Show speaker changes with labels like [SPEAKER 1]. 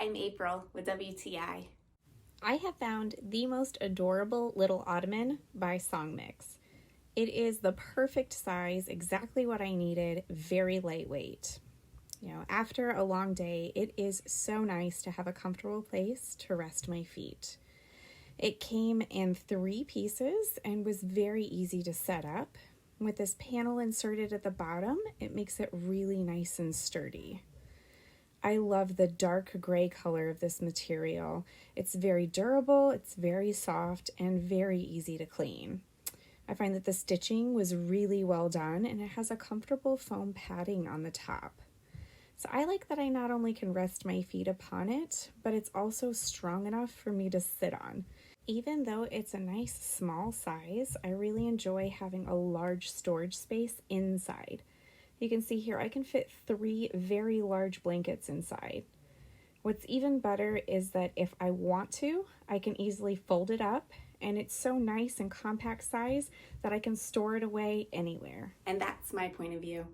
[SPEAKER 1] I'm April with WTI.
[SPEAKER 2] I have found the most adorable little ottoman by SONGMICS. It is the perfect size, exactly what I needed, very lightweight. After a long day, it is so nice to have a comfortable place to rest my feet. It came in 3 pieces and was very easy to set up. With this panel inserted at the bottom, it makes it really nice and sturdy. I love the dark gray color of this material. It's very durable, it's very soft, and very easy to clean. I find that the stitching was really well done, and it has a comfortable foam padding on the top. So I like that I not only can rest my feet upon it, but it's also strong enough for me to sit on. Even though it's a nice small size, I really enjoy having a large storage space inside. You can see here I can fit 3 very large blankets inside. What's even better is that if I want to, I can easily fold it up, and it's so nice and compact size that I can store it away anywhere.
[SPEAKER 1] And that's my point of view.